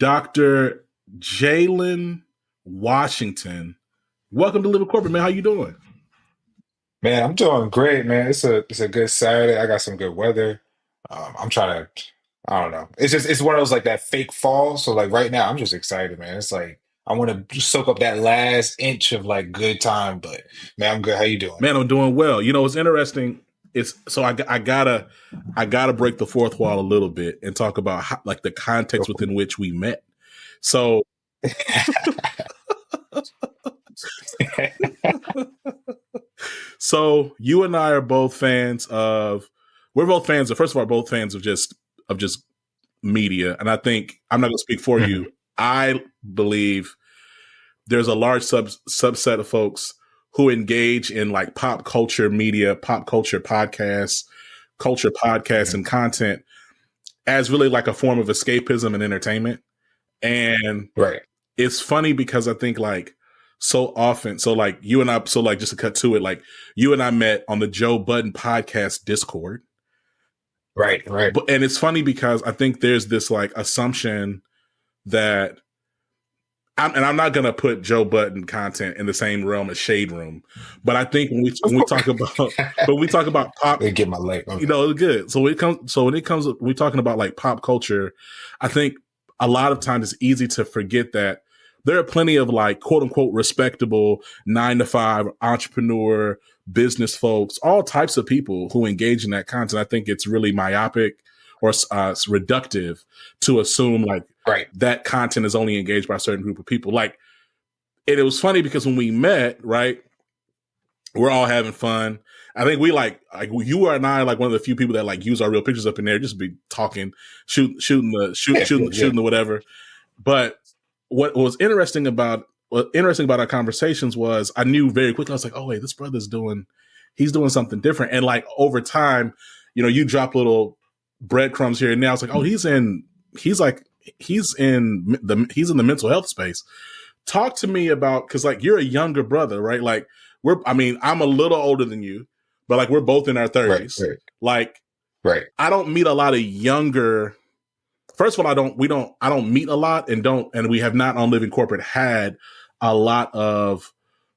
Dr. Jalen Washington. Welcome to Living Corporate, man. How you doing? Man, I'm doing great, man. It's a good Saturday. I got some good weather. I'm trying to, I don't know. It's one of those like that fake fall. So like right now, I'm just excited, man. It's like I want to soak up that last inch of like good time. But man, I'm good. How you doing? Man, I'm doing well. You know, it's interesting. It's so I gotta break the fourth wall a little bit and talk about how, like the Go context for within which we met. So it. so you and I are both fans of we're both fans of first of all, both fans of just media. And I think I'm not gonna speak for Mhm. you. I believe there's a large subset of folks who engage in like pop culture media, culture podcasts, Mhm. and content as really like a form of escapism and entertainment. And Right. it's funny because I think like so often, so like you and I, so like just to cut to it, like you and I met on the Joe Budden podcast Discord. Right. Right. But and it's funny because I think there's this like assumption that I'm not gonna put Joe Budden content in the same realm as Shade Room, but I think when we Of when we course. talk about when we talk about pop, They get my leg. you Okay. know, it's good. When it comes, we're talking about like pop culture. I think a lot of times it's easy to forget that there are plenty of like quote unquote respectable 9 to 5 entrepreneur business folks, all types of people who engage in that content. I think it's really myopic or reductive to assume like Right. that content is only engaged by a certain group of people. Like, and it was funny because when we met, right, we're all having fun. I think we like you and I like one of the few people that like use our real pictures up in there, just be talking, Yeah. Yeah. Yeah. shooting the whatever. But what interesting about our conversations was I knew very quickly. I was like, oh wait, this brother's he's doing something different. And like over time, you know, you drop little breadcrumbs here and now. It's like, oh, he's like he's in the mental health space. Talk to me about because like you're a younger brother, right? Like I'm a little older than you, but like we're both in our Right. 30s. Right. Like Right. I don't meet a lot of younger. First of all, I don't meet a lot and we have not on Living Corporate had a lot of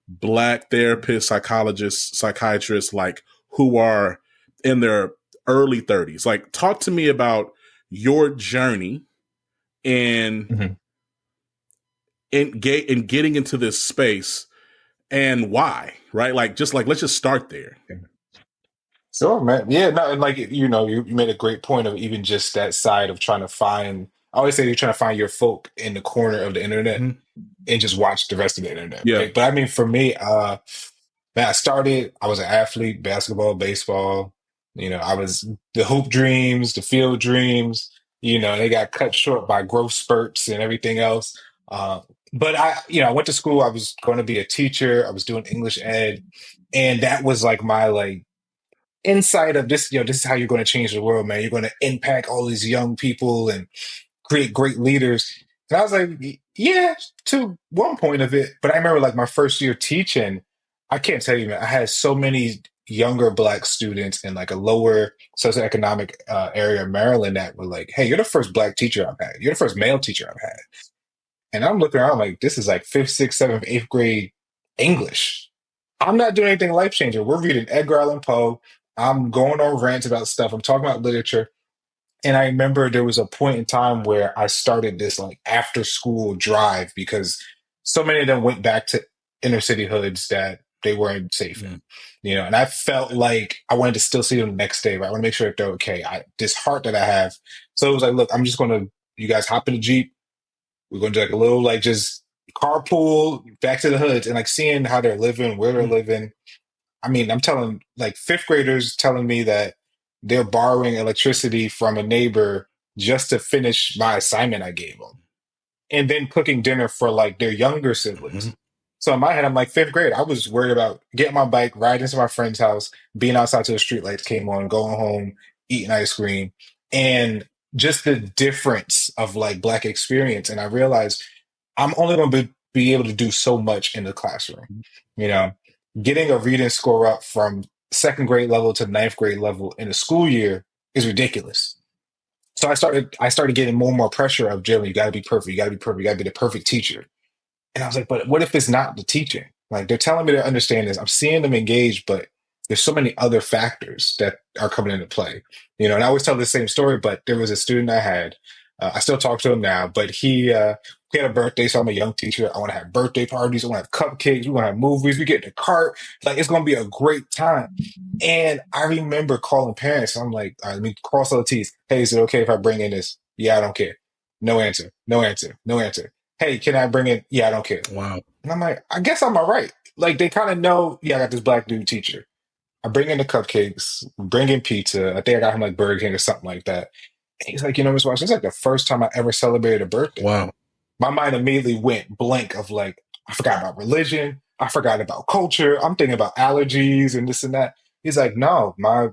black therapists, psychologists, psychiatrists, like who are in their early 30s. Like talk to me about your journey in Mhm. in getting into this space and why, right? Like just like let's just start there. Sure, man. Yeah, no, and like you made a great point of even just that side of trying to find. I always say you're trying to find your folk in the corner of the internet Mhm. and just watch the rest of the internet, Yeah. right? But I mean, for me, man, I was an athlete, basketball, baseball. I was the hoop dreams, the field dreams. They got cut short by growth spurts and everything else. Uh, but I went to school. I was going to be a teacher. I was doing English ed, and that was like my like insight of this, this is how you're going to change the world, man. You're going to impact all these young people and create great leaders. And I was like, yeah, to one point of it. But I remember like my first year teaching, I can't tell you, man, I had so many younger black students in like a lower socioeconomic area of Maryland that were like, hey, you're the first black teacher I've had. You're the first male teacher I've had. And I'm looking around like, this is like fifth, sixth, seventh, eighth grade English. I'm not doing anything life changing. We're reading Edgar Allan Poe. I'm going on rants about stuff. I'm talking about literature. And I remember there was a point in time where I started this like after school drive because so many of them went back to inner city hoods that they weren't safe Mm. in, and I felt like I wanted to still see them the next day, but I want to make sure that they're okay. This heart that I have. So it was like, look, I'm just going to, you guys hop in the Jeep. We're going to do like a little, like just carpool back to the hoods and like seeing how they're living, where they're Mm. living. I mean, I'm telling like fifth graders telling me that they're borrowing electricity from a neighbor just to finish my assignment I gave them, and then cooking dinner for like their younger Mhm. siblings. So in my head, I'm like fifth grade. I was worried about getting my bike, riding to my friend's house, being outside till the streetlights came on, going home, eating ice cream, and just the difference of like black experience. And I realized I'm only going to be able to do so much in the classroom. You know, getting a reading score up from second grade level to ninth grade level in a school year is ridiculous. So I started getting more and more pressure of Jalen, you got to be perfect, you got to be perfect, you got to be the perfect teacher. And I was like, but what if it's not the teaching? Like they're telling me to understand this. I'm seeing them engage, but there's so many other factors that are coming into play. And I always tell the same story, but there was a student I had. I still talk to him now, but he had a birthday, so I'm a young teacher. I want to have birthday parties. I want to have cupcakes. We want to have movies. We get in the cart. Like it's going to be a great time. And I remember calling parents. I'm like, all right, let me cross all the T's. Hey, is it okay if I bring in this? Yeah, I don't care. No answer. No answer. No answer. Hey, can I bring in? Yeah, I don't care. Wow. And I'm like, I guess I'm all right. Like they kind of know, yeah, I got this black dude teacher. I bring in the cupcakes, bring in pizza. I think I got him like Burger King or something like that. And he's like, Miss Washington, it's like the first time I ever celebrated a birthday. Wow. My mind immediately went blank of like, I forgot about religion. I forgot about culture. I'm thinking about allergies and this and that. He's like, no, my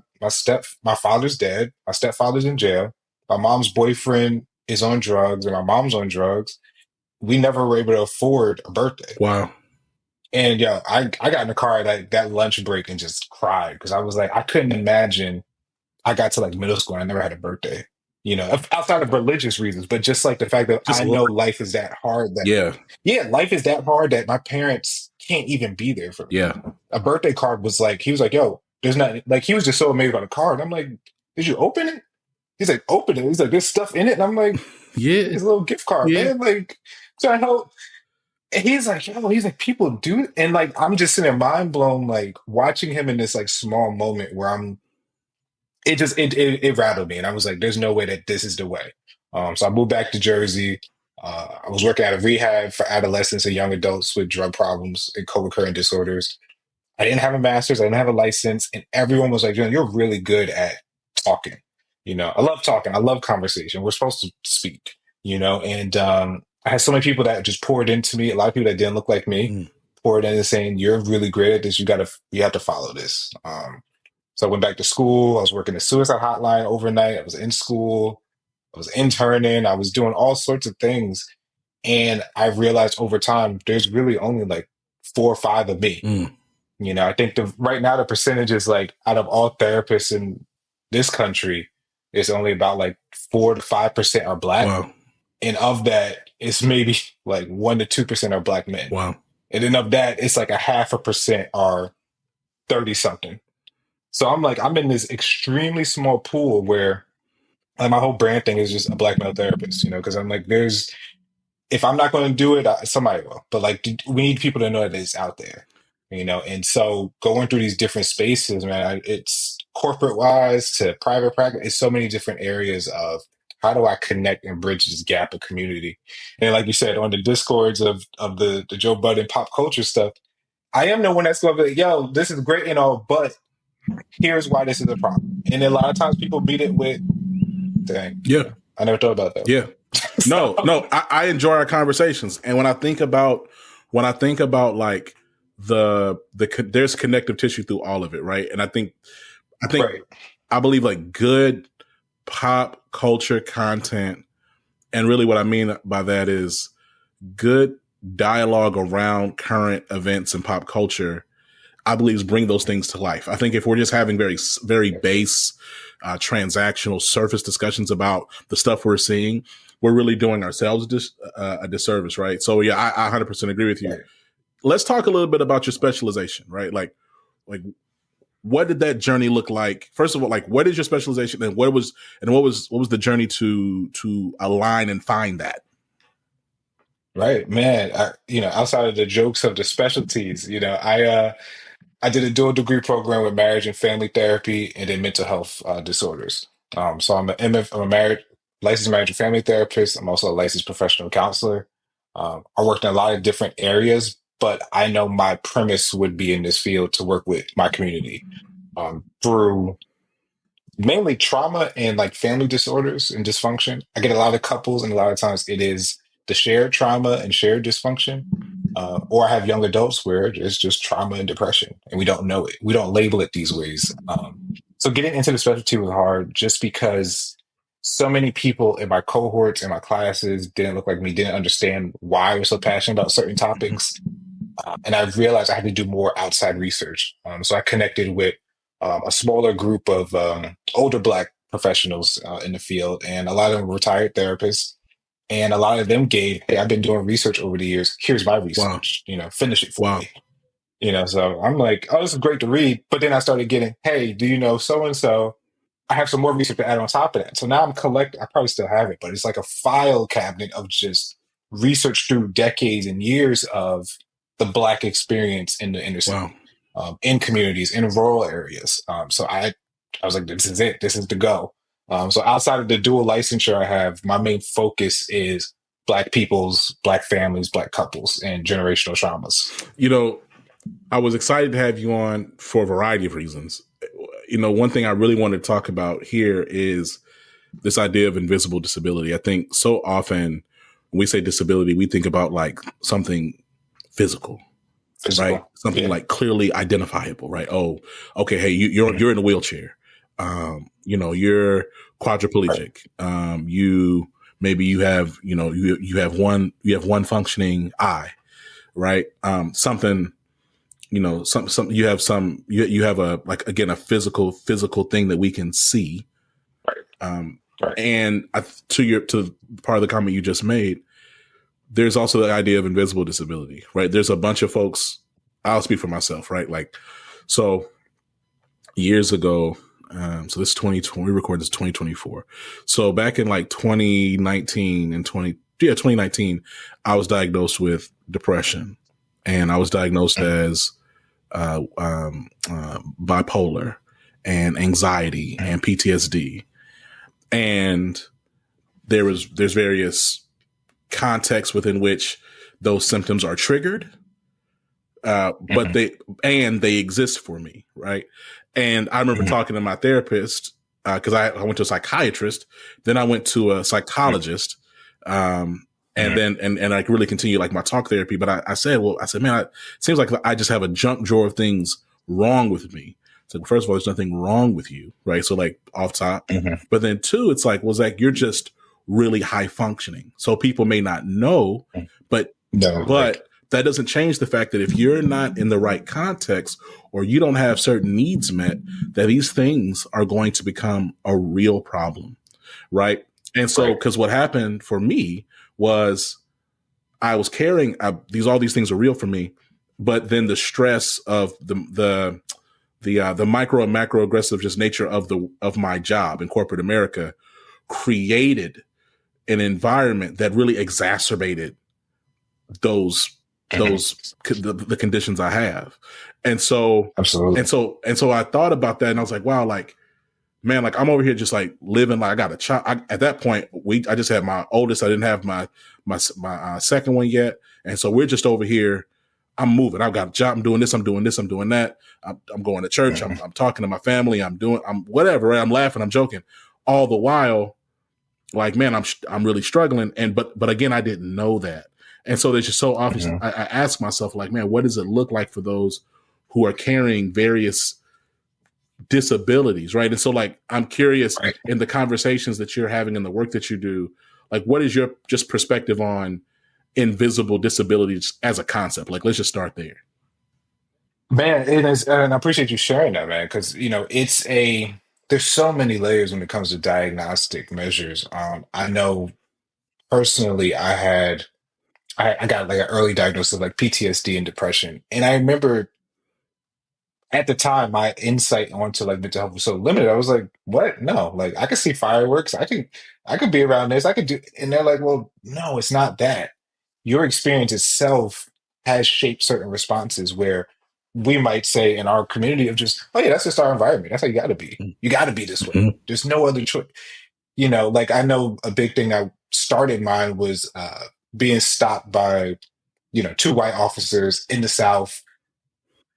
father's dead. My stepfather's in jail. My mom's boyfriend is on drugs and my mom's on drugs. We never were able to afford a birthday. Wow. And I got in the car at like that lunch break and just cried because I was like, I couldn't imagine I got to like middle school and I never had a birthday, outside of religious reasons, but just like the fact that Just I a little. know life is that hard that, Yeah. yeah, life is that hard that my parents can't even be there for me. Yeah. A birthday card was like, he was like, yo, there's not, like, he was just so amazed by the card. I'm like, did you open it? He's like, open it. He's like, there's stuff in it. And I'm like, Yeah. it's a little gift card, Yeah. man. Like, so I hope. And he's like, he's like, people do, and like, I'm just sitting there mind blown, like watching him in this like small moment where it rattled me, and I was like, there's no way that this is the way. So I moved back to Jersey. I was working at a rehab for adolescents and young adults with drug problems and co-occurring disorders. I didn't have a master's, I didn't have a license, and everyone was like, you're really good at talking. I love talking, I love conversation. We're supposed to speak, and I had so many people that just poured into me, a lot of people that didn't look like me, Mm. poured in and saying, you're really great at this, you have to follow this. So I went back to school, I was working the suicide hotline overnight, I was in school, I was interning, I was doing all sorts of things. And I realized over time, there's really only like 4 or 5 of me. Mm. I think right now the percentage is like out of all therapists in this country, it's only about like 4 to 5% are black. Wow. And of that, it's maybe like 1 to 2% are black men. Wow. And then of that, it's like a 0.5% are 30 something. So I'm like, I'm in this extremely small pool where like my whole brand thing is just a black male therapist, because I'm like, if I'm not going to do it, somebody will. But like, we need people to know that it's out there, And so going through these different spaces, man, it's corporate wise to private practice. It's so many different areas of how do I connect and bridge this gap of community. And like you said, on the discords of the Joe Budden pop culture stuff, I am the one that's going to be like, yo, this is great and all, but here's why this is a problem. And a lot of times people meet it with, dang, Yeah. I never thought about that. Yeah. So, No, I enjoy our conversations. And when I think about like there's connective tissue through all of it. Right. And I think, right. I believe like good pop culture content. And really what I mean by that is good dialogue around current events and pop culture, I believe, bring those things to life. I think if we're just having very, very base, transactional surface discussions about the stuff we're seeing, we're really doing ourselves a disservice, right? So yeah, I 100% agree with you. Right. Let's talk a little bit about your specialization, right? Like what did that journey look like? First of all, like what is your specialization, and what was the journey to align and find that? Right, man. Outside of the jokes of the specialties, I did a dual degree program with marriage and family therapy and then mental health disorders. So I'm a married licensed marriage and family therapist. I'm also a licensed professional counselor. I worked in a lot of different areas, but I know my premise would be in this field to work with my community through mainly trauma and like family disorders and dysfunction. I get a lot of couples, and a lot of times it is the shared trauma and shared dysfunction. Or I have young adults where it's just trauma and depression, and we don't know it. We don't label it these ways. So getting into the specialty was hard just because so many people in my cohorts and my classes didn't look like me, didn't understand why I was so passionate about certain topics. And I realized I had to do more outside research. So I connected with a smaller group of older Black professionals in the field, and a lot of them were retired therapists. And a lot of them gave, hey, I've been doing research over the years. Here's my Wow. research. Finish it for Wow. me. So I'm like, oh, this is great to read. But then I started getting, hey, do you know so and so? I have some more research to add on top of that. So now I'm collecting, I probably still have it, but it's like a file cabinet of just research through decades and years of the Black experience in the inner Wow. city, in communities, in rural areas. So I was like, this is it. This is the go. So outside of the dual licensure I have, my main focus is Black peoples, Black families, Black couples, and generational traumas. You know, I was excited to have you on for a variety of reasons. One thing I really want to talk about here is this idea of invisible disability. I think so often when we say disability, we think about like something physical, right? Physical. Something Yeah. like clearly identifiable, right? Oh, okay. Hey, you're in a wheelchair. You're Right. quadriplegic. You have you have one functioning eye, right? Something some you have a, like, again, a physical thing that we can see. Right. Right. And to part of the comment you just made, there's also the idea of invisible disability, right? There's a bunch of folks. I'll speak for myself, right? Like, so years ago, so this 2020, we recorded this 2024. So back in like 2019 and 2019, I was diagnosed with depression, and I was diagnosed as bipolar and anxiety and PTSD. And there's various contexts within which those symptoms are triggered, but they exist for me, right? And I remember talking to my therapist, because I went to a psychiatrist, then I went to a psychologist, and then and I really continue like my talk therapy. But I said, man, it seems like I just have a junk drawer of things wrong with me. So first of all, there's nothing wrong with you, right? So like off top, but then two, it's like, well, Zach, you're just really high functioning. So people may not know, but No, right. that doesn't change the fact that if you're not in the right context or you don't have certain needs met, that these things are going to become a real problem, right? And so, because what happened for me was I was carrying all these things are real for me, but then the stress of the micro and macro aggressive just nature of my job in corporate America created an environment that really exacerbated those the conditions I have. And so, Absolutely. and so I thought about that, and I was like, wow, like, man, like I'm over here just like living like I got a child. At that point, I just had my oldest. I didn't have my second one yet, and so we're just over here. I'm moving. I've got a job. I'm doing this. I'm doing this. I'm doing that. I'm going to church. I'm talking to my family. I'm whatever. Right? I'm laughing. I'm joking. All the while, like, man, I'm really struggling. And but again, I didn't know that. And so there's just so obvious. I ask myself, like, man, what does it look like for those who are carrying various disabilities, right? And so, like, I'm curious in the conversations that you're having in the work that you do, like, what is your just perspective on invisible disabilities as a concept? Like, let's just start there. Man, it is, and I appreciate you sharing that, man, because there's so many layers when it comes to diagnostic measures. I know personally, I got like an early diagnosis of like PTSD and depression, and I remember at the time my insight onto like mental health was so limited. I was like, what? No, like I could see fireworks, I could be around this, I could do, and they're like, well, no, it's not that. Your experience itself has shaped certain responses where we might say in our community of just, oh yeah, that's just our environment. That's how you gotta be. You gotta be this way. Mm-hmm. There's no other choice. Like I know a big thing that started mine was being stopped by, two white officers in the South.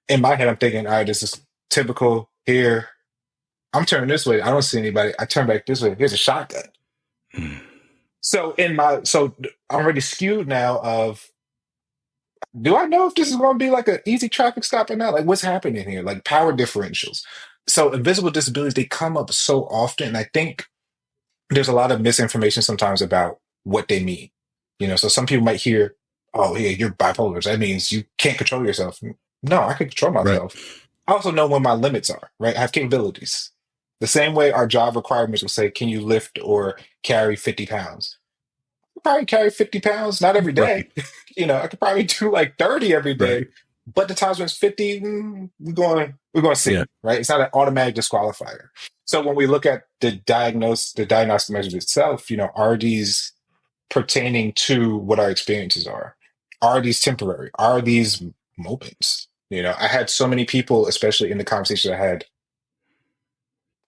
In my head, I'm thinking, all right, this is typical here. I'm turning this way. I don't see anybody. I turn back this way. Here's a shotgun. So I'm already skewed now of, do I know if this is going to be like an easy traffic stop or not? Like what's happening here? Like power differentials. So invisible disabilities, they come up so often. And I think there's a lot of misinformation sometimes about what they mean. So some people might hear, oh, yeah, you're bipolar. So that means you can't control yourself. No, I can control Right. myself. I also know when my limits are, right? I have capabilities. The same way our job requirements will say, can you lift or carry 50 pounds? I could probably carry 50 pounds, not every Right. day. I could probably do like 30 every day. Right. But the times when it's 50, we're going to Yeah. see, right? It's not an automatic disqualifier. So when we look at the diagnostic measures itself, are these pertaining to what our experiences are? Are these temporary? Are these moments? I had so many people, especially in the conversations I had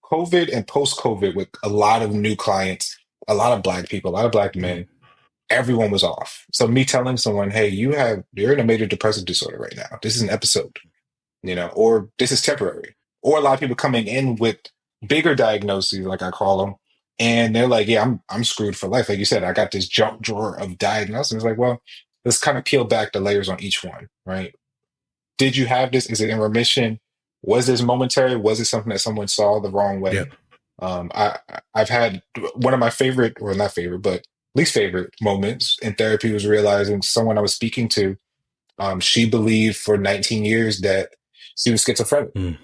COVID and post COVID with a lot of new clients, a lot of Black people, a lot of Black Mhm. men, everyone was off. So me telling someone, hey, you're in a major depressive disorder right now. This is an episode, or this is temporary. Or a lot of people coming in with bigger diagnoses, like I call them, and they're like, yeah, I'm screwed for life. Like you said, I got this junk drawer of diagnoses. It's like, well, let's kind of peel back the layers on each one, right? Did you have this? Is it in remission? Was this momentary? Was it something that someone saw the wrong Yeah. way? I've had one of my favorite, or not favorite, but least favorite moments in therapy was realizing someone I was speaking to, she believed for 19 years that she was schizophrenic. Mm.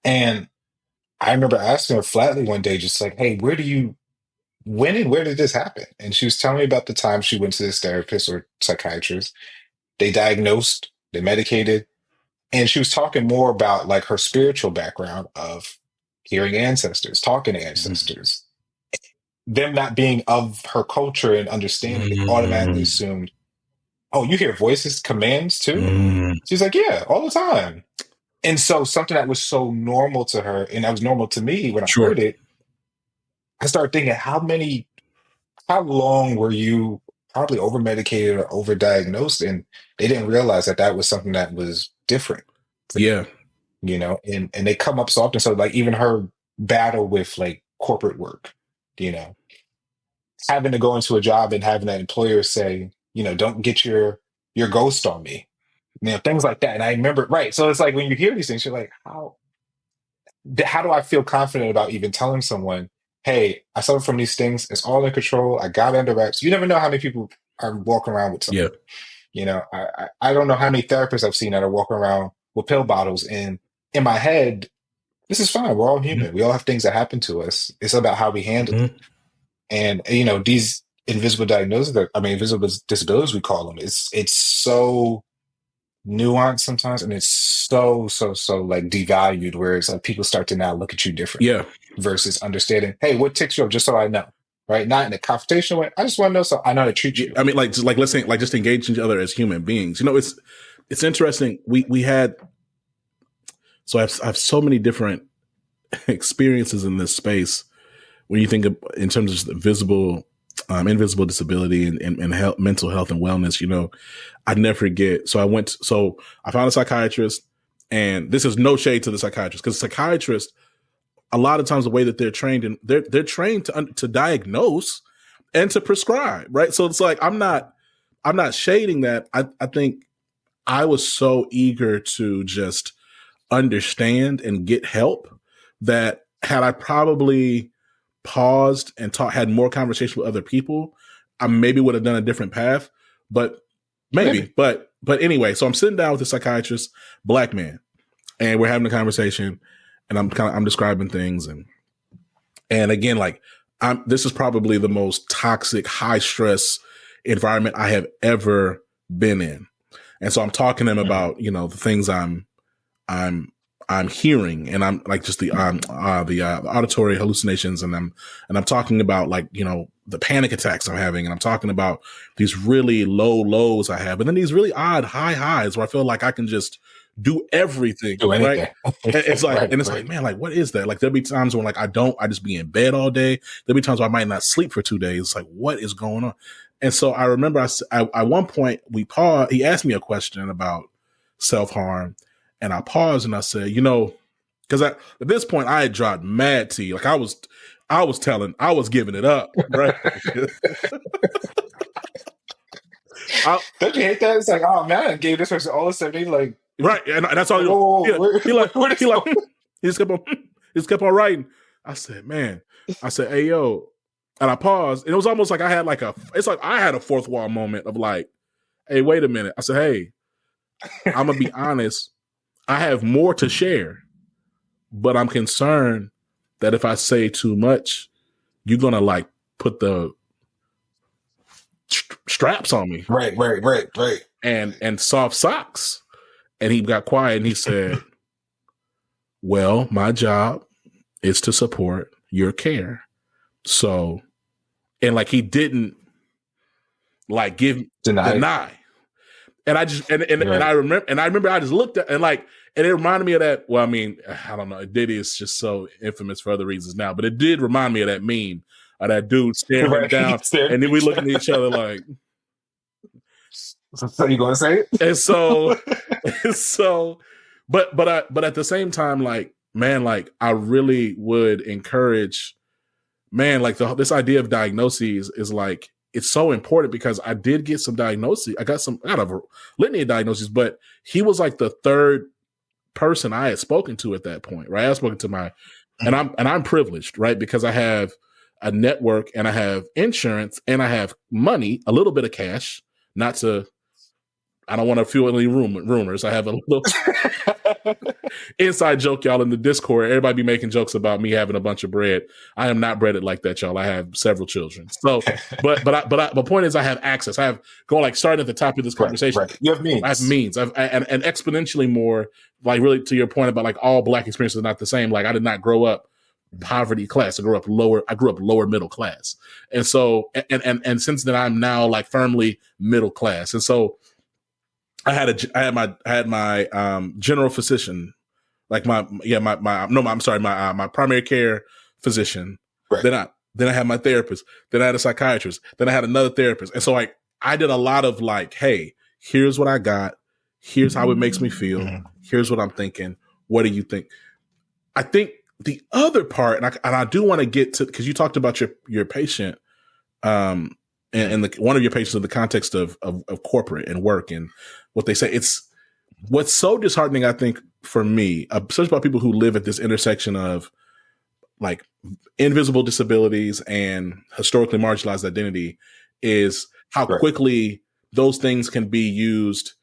And I remember asking her flatly one day, just like, hey, when and where did this happen? And she was telling me about the time she went to this therapist or psychiatrist. They diagnosed, they medicated, and she was talking more about like her spiritual background of hearing ancestors, talking to Mhm. ancestors, them not being of her culture and understanding, they automatically Mm. assumed, oh, you hear voices, commands too? Mm. She's like, yeah, all the time. And so something that was so normal to her, and that was normal to me when I Sure. heard it, I started thinking, how long were you probably over medicated or over-diagnosed? And they didn't realize that that was something that was different for Yeah. and they come up so often. So like even her battle with like corporate work, you know, having to go into a job and having that employer say, don't get your ghost on me, things like that. And I remember, right. So it's like when you hear these things, you're like, how do I feel confident about even telling someone, hey, I suffer from these things. It's all in control. I got it under wraps. You never know how many people are walking around with Yeah. something. I don't know how many therapists I've seen that are walking around with pill bottles. And in my head, this is fine. We're all Mhm. human. We all have things that happen to us. It's about how we handle it. Mhm. And these invisible diagnoses, invisible disabilities, we call them. It's so nuanced sometimes, and it's so like devalued. Whereas like people start to now look at you differently Yeah. versus understanding, hey, what ticks you up? Just so I know, right? Not in a confrontational way. I just want to know so I know how to treat Yeah. you. I mean, like, just like let's say, like, just engage each other as human beings. It's interesting. We had I have so many different experiences in this space when you think of in terms of visible, invisible disability and health, mental health and wellness. I'd never forget. So I found a psychiatrist, and this is no shade to the psychiatrist, because psychiatrists, a lot of times the way that they're trained, and they're trained to diagnose and to prescribe, right? So it's like I'm not shading that. I think I was so eager to just understand and get help that had I probably paused and had more conversation with other people, I maybe would have done a different path. But maybe, Maybe. but anyway, so I'm sitting down with a psychiatrist, Black man, and we're having a conversation, and I'm describing things, and again, like, this is probably the most toxic, high stress environment I have ever been in. And so I'm talking to him Mhm. about, the things I'm I'm hearing, and I'm like just the auditory hallucinations, and I'm talking about, like, the panic attacks I'm having, and I'm talking about these really low lows I have, and then these really odd high highs where I feel like I can just do everything, Do right? anything. And Right, it's like, right. man, like, what is that? Like, there'll be times when, like, I just be in bed all day. There'll be times where I might not sleep for 2 days. It's like, what is going on? And so I remember at one point we paused. He asked me a question about self harm, and I paused and I said, because at this point I had dropped mad tea. Like, I was giving it up, right? I, Don't you hate that? It's like, oh man, I gave this person all the 70. Like, right, and that's all. whoa, whoa, whoa, He like where he this like going? he just kept on he just kept on writing. I said, man, I said, hey yo, and I paused, and it was almost like I had it's like I had a fourth wall moment of like, hey, wait a minute. I said, hey, I'm gonna be honest. I have more to share, but I'm concerned that if I say too much, you're going to like put the straps on me Right. and soft socks. And he got quiet and he said, well, my job is to support your care. So, and like he didn't like deny. And I just and I remember I just looked at and like and it reminded me of that. Well, I mean, I don't know. Diddy is just so infamous for other reasons now, but it did remind me of that meme of that dude staring him down, and then we looking at each other like. So you gonna say it? And so, but at the same time, like man, like I really would encourage, man, like this idea of diagnoses is like. It's so important because I did get some diagnoses. I got a litany of diagnoses, but he was like the third person I had spoken to at that point, right? I was spoken to and I'm privileged, right? Because I have a network and I have insurance and I have money, a little bit of cash, I don't want to fuel any rumors. I have a little inside joke, y'all, in the Discord. Everybody be making jokes about me having a bunch of bread. I am not breaded like that, y'all. I have several children. So, but the point is, I have access. I have starting at the top of this conversation. Right. You have means. I have means. And exponentially more. Like really, to your point about like all Black experiences are not the same. Like I did not grow up poverty class. I grew up lower middle class. And so, and since then, I'm now like firmly middle class. And so. I had my general physician, like my primary care physician. Right. Then I had my therapist. Then I had a psychiatrist. Then I had another therapist. And so like I did a lot of like, hey, here's what I got. Here's how it makes me feel. Mm-hmm. Here's what I'm thinking. What do you think? I think the other part, and I do want to get to, because you talked about your patient, and one of your patients in the context of corporate and work and what they say. It's what's so disheartening, I think, for me, especially about people who live at this intersection of like invisible disabilities and historically marginalized identity, is how quickly those things can be used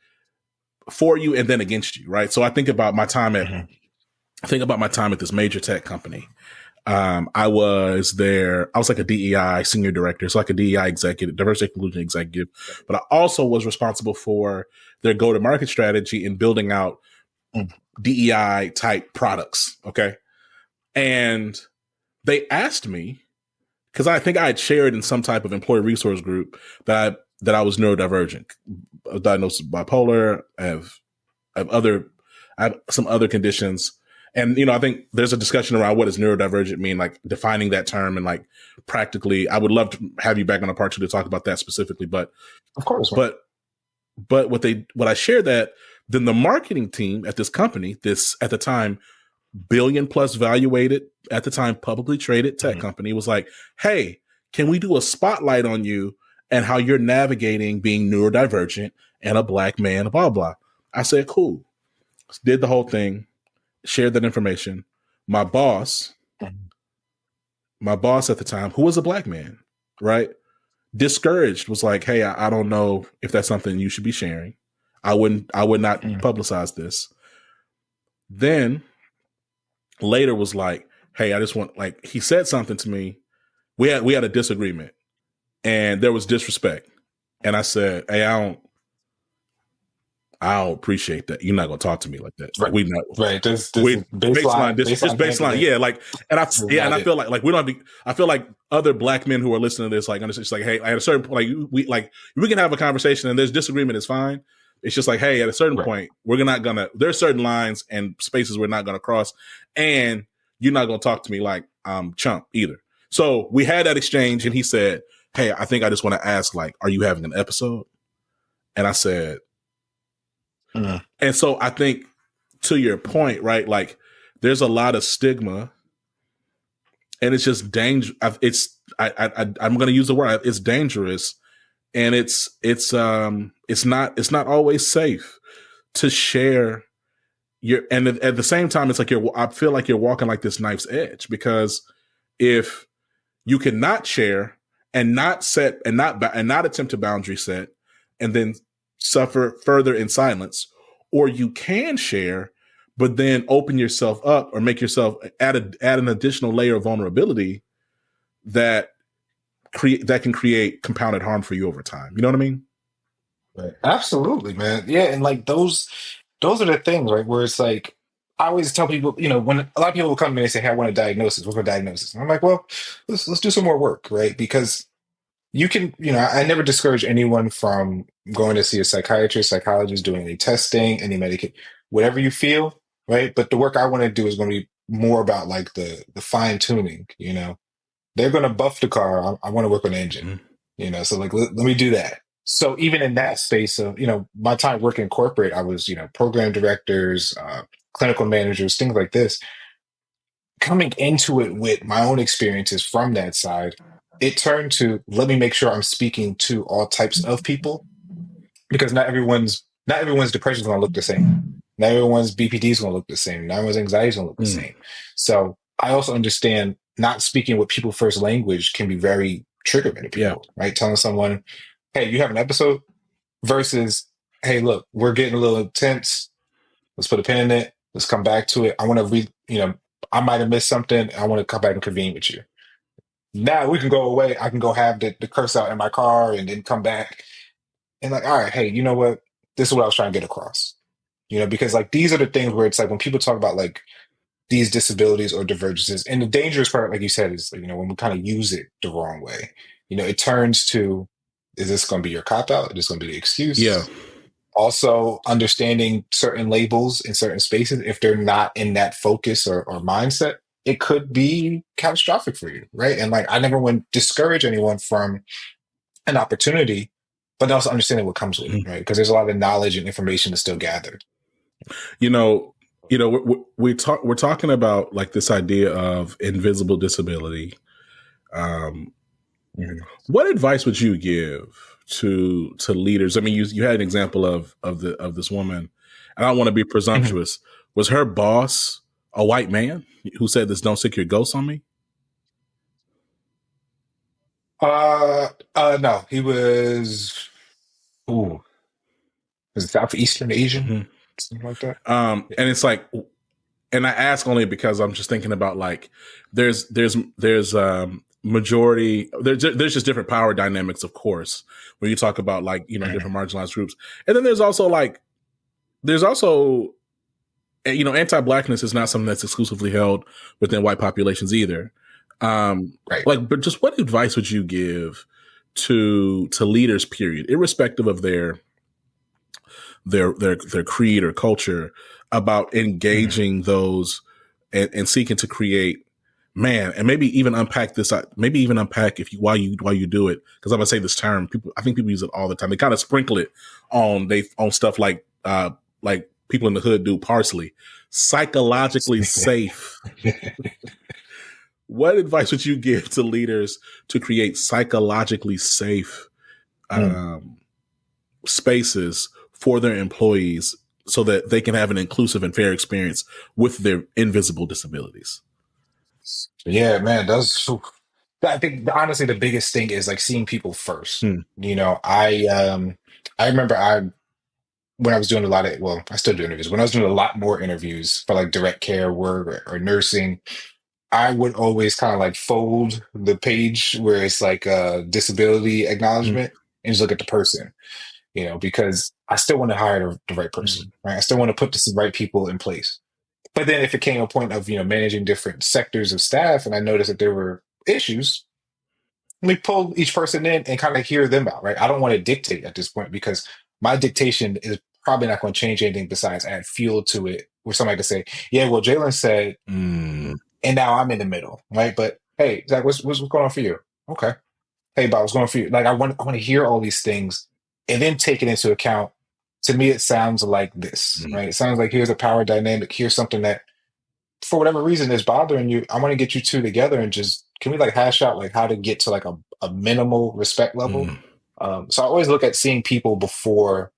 for you and then against you, right? So I think about my time at this major tech company. I was like a DEI senior director, so like a DEI executive, diversity inclusion executive, but I also was responsible for their go-to-market strategy and building out DEI type products. Okay. And they asked me, because I think I had shared in some type of employee resource group that I was neurodivergent, diagnosed with bipolar, I have some other conditions. And, I think there's a discussion around what does neurodivergent mean, like defining that term and like practically. I would love to have you back on a part 2 to talk about that specifically. But of course, but what I shared that then the marketing team at this company, this at the time billion plus valuated, at the time publicly traded tech company, was like, hey, can we do a spotlight on you and how you're navigating being neurodivergent and a Black man, blah, blah. I said, cool. Did the whole thing. Shared that information. My boss at the time, who was a Black man, right? Discouraged, was like, hey, I don't know if that's something you should be sharing. I would not publicize this. Then later was like, hey, I just want, like, he said something to me. We had a disagreement and there was disrespect. And I said, hey, I don't appreciate that. You're not gonna talk to me like that. Right. This baseline. Yeah. Like, and I feel like we don't have to, I feel like other Black men who are listening to this, like, understand, it's like, hey, at a certain point, we can have a conversation and there's disagreement is fine. It's just like, hey, at a certain point, there are certain lines and spaces we're not gonna cross, and you're not gonna talk to me like I'm chump either. So we had that exchange, and he said, hey, I think I just want to ask, like, are you having an episode? And I said. And so I think, to your point, right, like there's a lot of stigma, and it's just dangerous. I'm going to use the word. It's dangerous, and it's not always safe to share your. And at the same time, it's like I feel like you're walking like this knife's edge, because if you cannot share and not set and not attempt to boundary set, and then suffer further in silence, or you can share, but then open yourself up or make yourself add an additional layer of vulnerability that can create compounded harm for you over time. You know what I mean? Right. Absolutely, man. Yeah, and like those are the things, right? Where it's like I always tell people, when a lot of people will come to me and say, "Hey, I want a diagnosis. What's my diagnosis?" And I'm like, "Well, let's do some more work, right?" Because you can, I never discourage anyone from going to see a psychiatrist, psychologist, doing any testing, any medication, whatever you feel, right? But the work I want to do is going to be more about like the fine tuning, they're going to buff the car. I want to work on the engine, Mhm. So like, let me do that. So even in that space of, my time working in corporate, I was, program directors, clinical managers, things like this. Coming into it with my own experiences from that side, it turned to let me make sure I'm speaking to all types of people because not everyone's depression is going to look the same. Not everyone's BPD is going to look the same. Not everyone's anxiety is going to look the Mm. same. So I also understand not speaking with people first language can be very triggering to Yeah. people, right? Telling someone, "Hey, you have an episode," versus, "Hey, look, we're getting a little intense. Let's put a pin in it. Let's come back to it. I want to I might have missed something. I want to come back and convene with you." Now we can go away. I can go have the curse out in my car and then come back and like, all right, hey, you know what? This is what I was trying to get across. Because like these are the things where it's like when people talk about like these disabilities or divergences, and the dangerous part, like you said, is when we kind of use it the wrong way, it turns to, is this going to be your cop out? Is this going to be the Yeah. excuse? Also, understanding certain labels in certain spaces, if they're not in that focus or mindset, it could be catastrophic for you, right? And like, I never want to discourage anyone from an opportunity, but also understanding what comes with it, Mhm. right? Because there's a lot of knowledge and information to still gather. You know, we're talking about like this idea of invisible disability. Um, Mhm. what advice would you give to leaders? I mean, you had an example of this woman, and I don't want to be Mhm. presumptuous. Was her boss a white man who said this? Don't stick your ghost on me. No, he was, ooh, was it Southeastern Asian, Hmm. something like that? Yeah. And it's like, and I ask only because I'm just thinking about like there's majority there's just different power dynamics, of course, when you talk about like Mhm. different marginalized groups, and then there's also anti-blackness is not something that's exclusively held within white populations either. Right. Like, but just what advice would you give to leaders, period, irrespective of their creed or culture, about Mhm. engaging those and seeking to create, man, and maybe even unpack this, maybe even unpack if you why you do it, because I'm gonna say this term, I think people use it all the time. They kind of sprinkle it on stuff like people in the hood do, parsley. Psychologically safe. What advice would you give to leaders to create psychologically safe Mm. um, spaces for their employees so that they can have an inclusive and fair experience with their invisible disabilities? Yeah, man, I think honestly the biggest thing is like seeing people first. Hmm. I remember when I was doing a lot of, well, I still do interviews. When I was doing a lot more interviews for like direct care work or nursing, I would always kind of like fold the page where it's like a disability Hmm. acknowledgement and just look at the person, because I still want to hire the right person, Hmm. right? I still want to put the right people in place. But then if it came a point of, managing different sectors of staff and I noticed that there were issues, let me pull each person in and kind of hear them out, right? I don't want to dictate at this point because my dictation is probably not going to change anything besides add fuel to it where somebody could say, yeah, well, Jalen said, Mm. and now I'm in the middle, right? But hey, Zach, what's going on for you? Okay. Hey, Bob, what's going on for you? Like, I want to hear all these things and then take it into account. To me, it sounds like this, Mm. right? It sounds like here's a power dynamic. Here's something that, for whatever reason, is bothering you. I want to get you two together and just, can we like hash out like how to get to like a minimal respect level? Mm. So I always look at seeing people before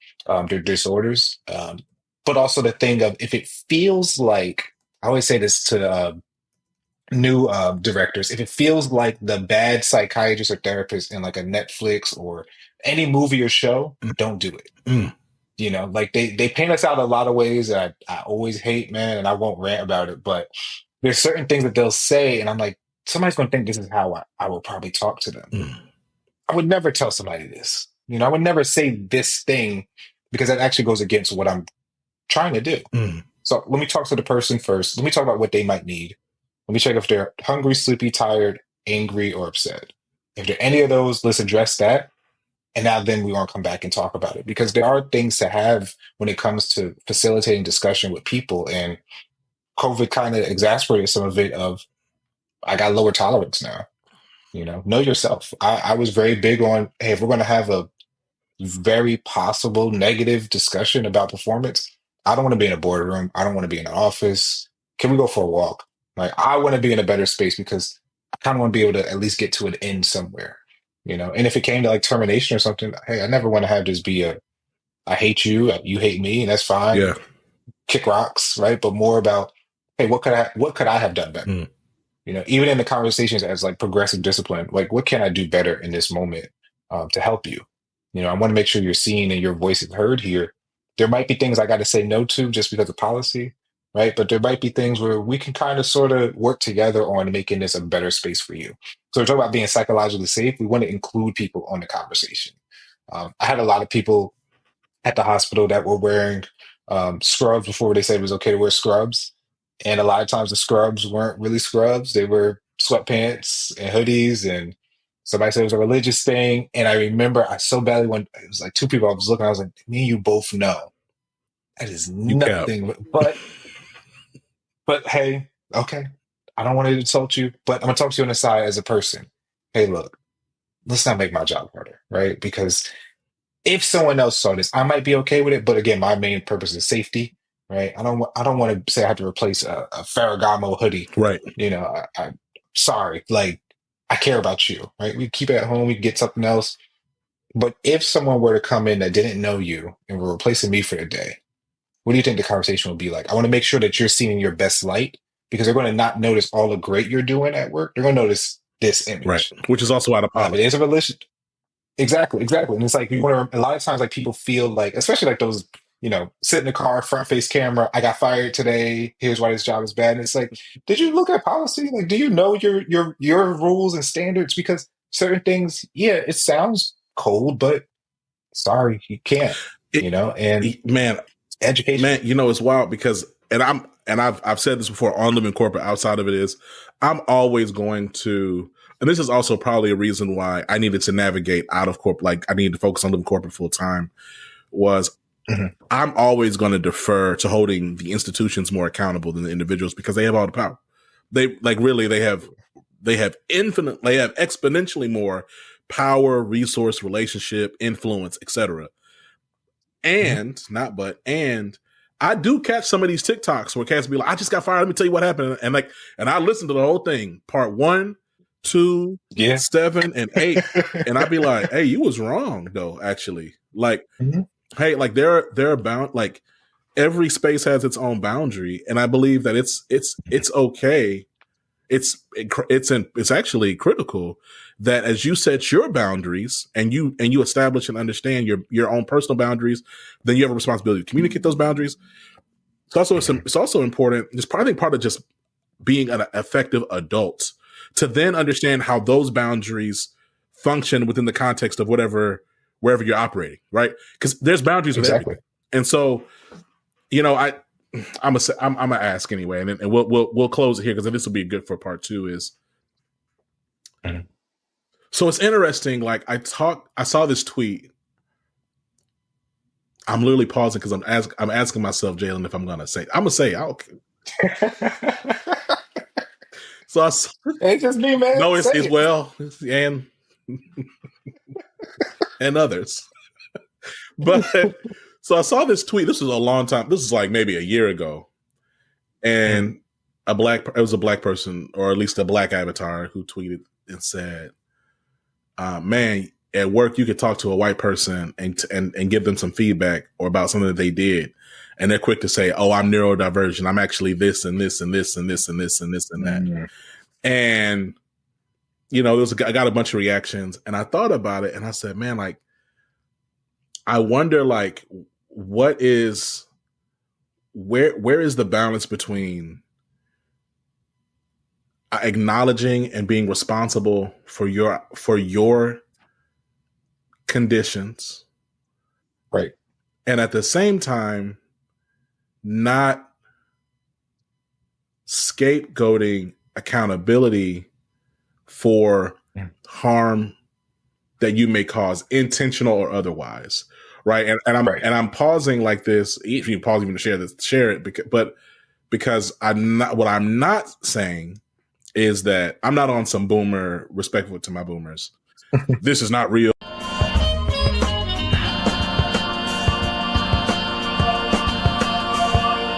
their disorders, but also the thing of if it feels like, I always say this to new directors, if it feels like the bad psychiatrist or therapist in like a Netflix or any movie or show, don't do it. Mm. Like they paint us out a lot of ways that I always hate, man, and I won't rant about it. But there's certain things that they'll say, and I'm like, somebody's gonna think this is how I will probably talk to them. Mm, I would never tell somebody this. I would never say this thing because that actually goes against what I'm trying to do. mm. So let me talk to the person first. Let me talk about what they might need. Let me check if they're hungry, sleepy, tired, angry, or upset. If they're any of those, let's address that. And now then we want to come back and talk about it because there are things to have when it comes to facilitating discussion with people. And COVID kind of exacerbated some of it of I got lower tolerance now. Know yourself. I was very big on, hey, if we're going to have a very possible negative discussion about performance, I don't want to be in a boardroom. I don't want to be in an office. Can we go for a walk? Like, I want to be in a better space because I kind of want to be able to at least get to an end somewhere, And if it came to like termination or something, hey, I never want to have this be I hate you, you hate me, and that's fine. Yeah. Kick rocks, right? But more about, hey, what could I have done better? Mm. Even in the conversations as like progressive discipline, like what can I do better in this moment to help you? I want to make sure you're seen and your voice is heard here. There might be things I got to say no to just because of policy, right? But there might be things where we can kind of sort of work together on making this a better space for you. So we're talking about being psychologically safe. We want to include people on the conversation. I had a lot of people at the hospital that were wearing scrubs before they said it was okay to wear scrubs. And a lot of times the scrubs weren't really scrubs. They were sweatpants and hoodies. And somebody said it was a religious thing. And I remember I so badly when it was like two people I was looking, I was like, me and you both know that is You cap. nothing. But hey, okay. I don't want to insult you, but I'm gonna talk to you on the side as a person. Hey, look, let's not make my job harder, right? Because if someone else saw this, I might be okay with it. But again, my main purpose is safety, right? I don't want to say I have to replace a Ferragamo hoodie. Right. Sorry, like I care about you, right? We keep it at home. We get something else. But if someone were to come in that didn't know you and were replacing me for the day, what do you think the conversation would be like? I want to make sure that you're seen in your best light because they're going to not notice all the great you're doing at work. They're going to notice this Right. image. Which is also out of It policy. is a religion. Exactly, exactly. And it's like you want to, a lot of times like people feel like, especially like those, sit in the car, front face camera, I got fired today, here's why this job is bad. And it's like, did you look at policy? Like, do you know your rules and standards? Because certain things, yeah, it sounds cold, but sorry, you can't, and Man, education. man, it's wild because I've said this before on Living Corporate, outside of it is I'm always going to, and this is also probably a reason why I needed to navigate out of corporate, like I needed to focus on Living Corporate full time, was I'm always going to defer to holding the institutions more accountable than the individuals because they have all the power. They have exponentially more power, resource, relationship, influence, etc. And I do catch some of these TikToks where cats be like, I just got fired. Let me tell you what happened. And I listened to the whole thing, part 1, 2, Yeah. 7, and 8. And I'd be like, hey, you was wrong though, actually. Like, hey, like they're bound, like every space has its own boundary. And I believe that it's okay. It's actually critical that as you set your boundaries and you establish and understand your own personal boundaries, then you have a responsibility to communicate those boundaries. It's also important. It's probably part of just being an effective adult to then understand how those boundaries function within the context of wherever you're operating, right? Because there's boundaries with everything. And so, I'm gonna ask anyway, and we'll close it here because this will be good for part 2. Is so it's interesting. Like I saw this tweet. I'm literally pausing because I'm asking myself, Jalen, if I'm gonna say. I'm gonna say. So it's just me, man. No, it's well, and others. But so I saw this tweet. This was a long time. This is like maybe a year ago, and it was a black person, or at least a black avatar, who tweeted and said, "Man, at work you could talk to a white person and give them some feedback or about something that they did, and they're quick to say, oh, I'm neurodivergent. I'm actually this and this and this and this and this and this and that." And I got a bunch of reactions, and I thought about it, and I said, man, like, I wonder, like, what is where is the balance between acknowledging and being responsible for your conditions, Right. and at the same time not scapegoating accountability for Mm. harm that you may cause, intentional or otherwise, right? Right. And I'm pausing like this. If you pause even to share this, share it. Because I'm not. What I'm not saying is that I'm not on some boomer. Respectful to my boomers, this is not real.